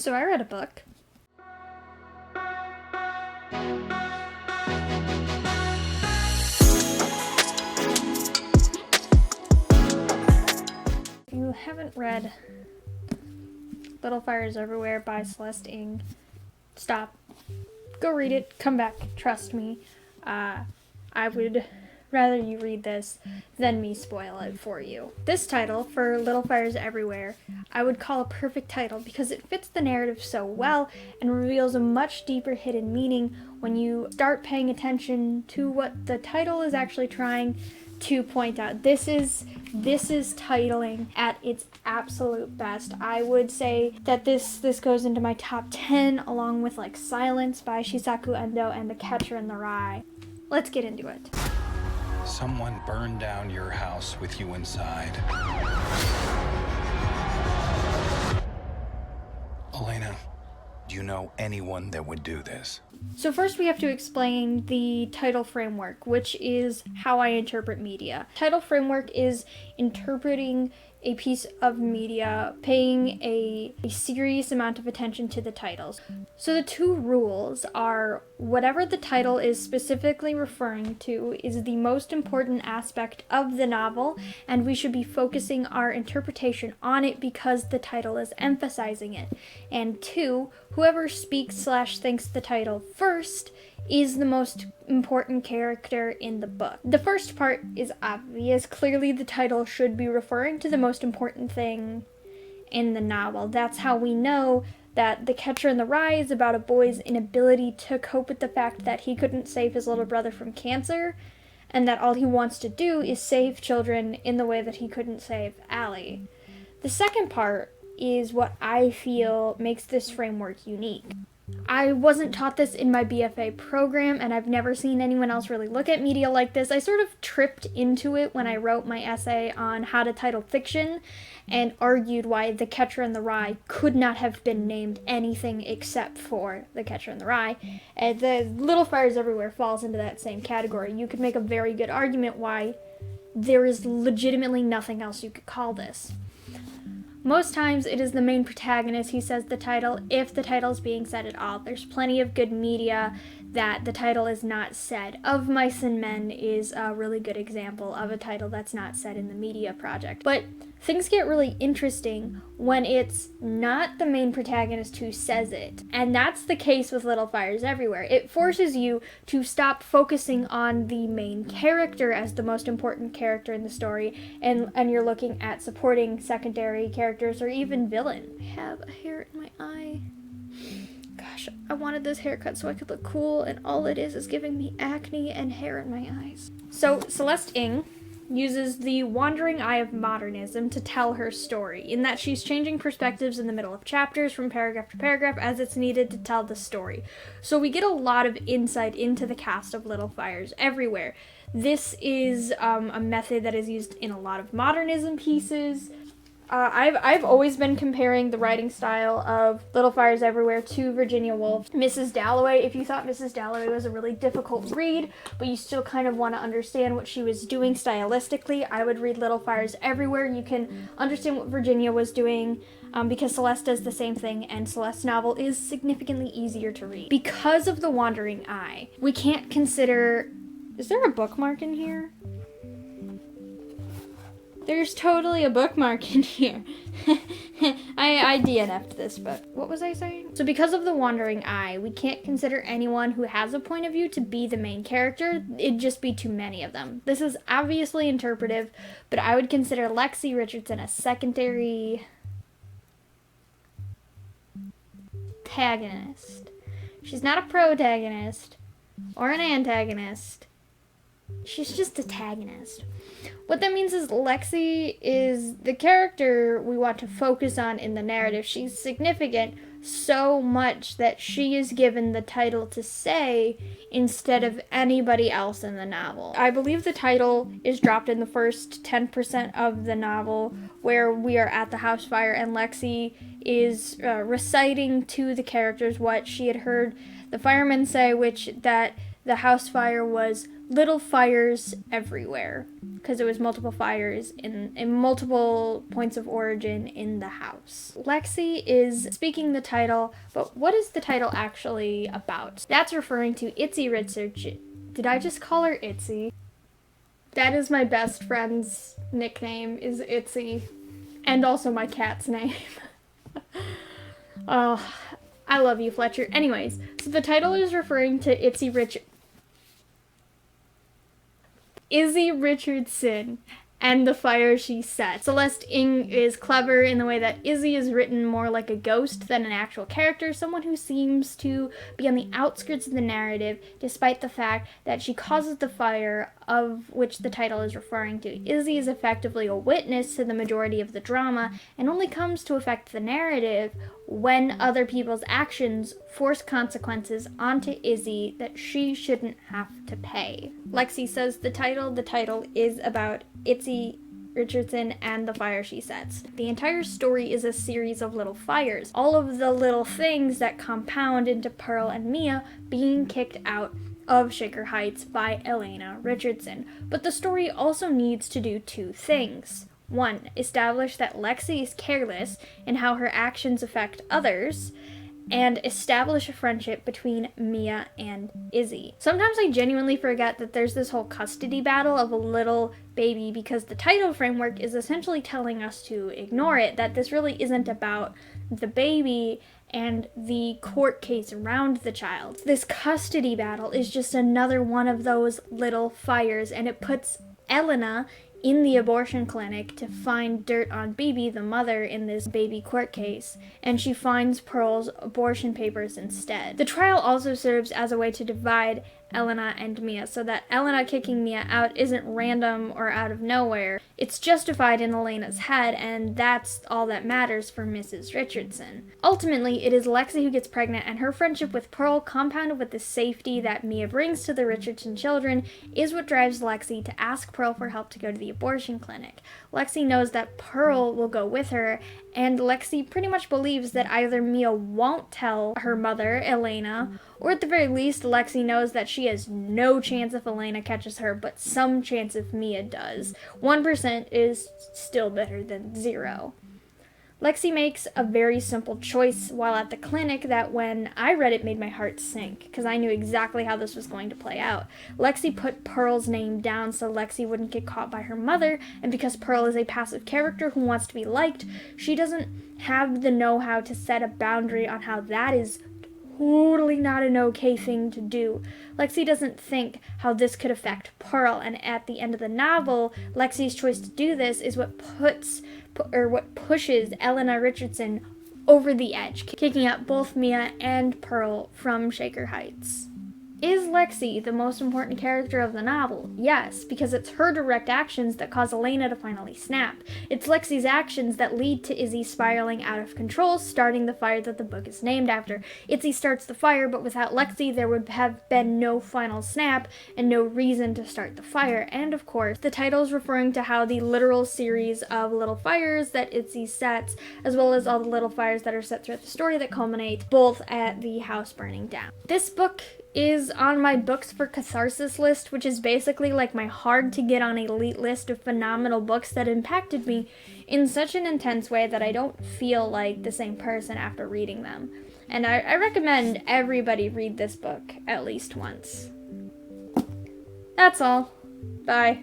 So I read a book. If you haven't read Little Fires Everywhere by Celeste Ng, stop. Go read it. Come back. Trust me. I would rather you read this than me spoil it for you. This title, for Little Fires Everywhere, I would call a perfect title because it fits the narrative so well and reveals a much deeper hidden meaning when you start paying attention to what the title is actually trying to point out. This is titling at its absolute best. I would say that this goes into my top 10 along with like Silence by Shisaku Endo and The Catcher in the Rye. Let's get into it. Someone burned down your house with you inside. Elena, do you know anyone that would do this? So first we have to explain the title framework, which is how I interpret media. Title framework is interpreting a piece of media, paying a serious amount of attention to the titles. So the two rules are whatever the title is specifically referring to is the most important aspect of the novel, and we should be focusing our interpretation on it because the title is emphasizing it. And two, whoever speaks/thinks the title first is the most important character in the book. The first part is obvious. Clearly the title should be referring to the most important thing in the novel. That's how we know that The Catcher in the Rye is about a boy's inability to cope with the fact that he couldn't save his little brother from cancer, and that all he wants to do is save children in the way that he couldn't save Allie. The second part is what I feel makes this framework unique. I wasn't taught this in my BFA program, and I've never seen anyone else really look at media like this. I sort of tripped into it when I wrote my essay on how to title fiction and argued why The Catcher in the Rye could not have been named anything except for The Catcher in the Rye. And the Little Fires Everywhere falls into that same category. You could make a very good argument why there is legitimately nothing else you could call this. Most times it is the main protagonist who says the title, if the title is being said at all. There's plenty of good media that the title is not said. Of Mice and Men is a really good example of a title that's not said in the media project. But things get really interesting when it's not the main protagonist who says it. And that's the case with Little Fires Everywhere. It forces you to stop focusing on the main character as the most important character in the story, and you're looking at supporting secondary characters or even villain. I have a hair in my eye. Gosh, I wanted this haircut so I could look cool, and all it is giving me acne and hair in my eyes. So Celeste Ng uses the wandering eye of modernism to tell her story, in that she's changing perspectives in the middle of chapters from paragraph to paragraph as it's needed to tell the story. So we get a lot of insight into the cast of Little Fires Everywhere. This is a method that is used in a lot of modernism pieces. I've always been comparing the writing style of Little Fires Everywhere to Virginia Woolf's Mrs. Dalloway. If you thought Mrs. Dalloway was a really difficult read, but you still kind of want to understand what she was doing stylistically, I would read Little Fires Everywhere. You can understand what Virginia was doing because Celeste does the same thing, and Celeste's novel is significantly easier to read. Because of the wandering eye, we can't consider... Is there a bookmark in here? There's totally a bookmark in here. I DNF'd this, but what was I saying? So because of the wandering eye, we can't consider anyone who has a point of view to be the main character. It'd just be too many of them. This is obviously interpretive, but I would consider Lexi Richardson a secondary antagonist. She's not a protagonist or an antagonist. She's just a antagonist. What that means is Lexi is the character we want to focus on in the narrative. She's significant so much that she is given the title to say instead of anybody else in the novel. I believe the title is dropped in the first 10% of the novel, where we are at the house fire and Lexi is reciting to the characters what she had heard the firemen say, which that the house fire was little fires everywhere, because it was multiple fires in multiple points of origin in the house. Lexi is speaking the title, but what is the title actually about? That's referring to Itsy Richardson. Did I just call her Itsy? That is my best friend's nickname, is Itsy, and also my cat's name. Oh, I love you, Fletcher. Anyways, so the title is referring to Izzy Richardson and the fire she set. Celeste Ng is clever in the way that Izzy is written more like a ghost than an actual character, someone who seems to be on the outskirts of the narrative, despite the fact that she causes the fire of which the title is referring to. Izzy is effectively a witness to the majority of the drama, and only comes to affect the narrative when other people's actions force consequences onto Izzy that she shouldn't have to pay. Lexi says the title is about Itsy Richardson and the fire she sets. The entire story is a series of little fires, all of the little things that compound into Pearl and Mia being kicked out of Shaker Heights by Elena Richardson. But the story also needs to do two things. One, establish that Lexi is careless in how her actions affect others, and establish a friendship between Mia and Izzy. Sometimes I genuinely forget that there's this whole custody battle of a little baby because the title framework is essentially telling us to ignore it, that this really isn't about the baby and the court case around the child. This custody battle is just another one of those little fires, and it puts Elena in the abortion clinic to find dirt on Bibi, the mother in this baby court case, and she finds Pearl's abortion papers instead. The trial also serves as a way to divide Elena and Mia, so that Elena kicking Mia out isn't random or out of nowhere. It's justified in Elena's head, and that's all that matters for Mrs. Richardson. Ultimately, it is Lexi who gets pregnant, and her friendship with Pearl, compounded with the safety that Mia brings to the Richardson children, is what drives Lexi to ask Pearl for help to go to the abortion clinic. Lexi knows that Pearl will go with her, and Lexi pretty much believes that either Mia won't tell her mother, Elena, or at the very least, Lexi knows that she has no chance if Elena catches her, but some chance if Mia does. 1% is still better than 0. Lexi makes a very simple choice while at the clinic that when I read it made my heart sink, because I knew exactly how this was going to play out. Lexi put Pearl's name down so Lexi wouldn't get caught by her mother, and because Pearl is a passive character who wants to be liked, she doesn't have the know-how to set a boundary on how that is totally not an okay thing to do. Lexi doesn't think how this could affect Pearl, and at the end of the novel, Lexi's choice to do this is what pushes Elena Richardson over the edge, kicking out both Mia and Pearl from Shaker Heights. Is Lexi the most important character of the novel? Yes, because it's her direct actions that cause Elena to finally snap. It's Lexi's actions that lead to Izzy spiraling out of control, starting the fire that the book is named after. Izzy starts the fire, but without Lexi, there would have been no final snap and no reason to start the fire. And of course, the title is referring to how the literal series of little fires that Izzy sets, as well as all the little fires that are set throughout the story that culminate both at the house burning down. This book is on my books for catharsis list, which is basically like my hard to get on elite list of phenomenal books that impacted me in such an intense way that I don't feel like the same person after reading them. And I recommend everybody read this book at least once. That's all. Bye.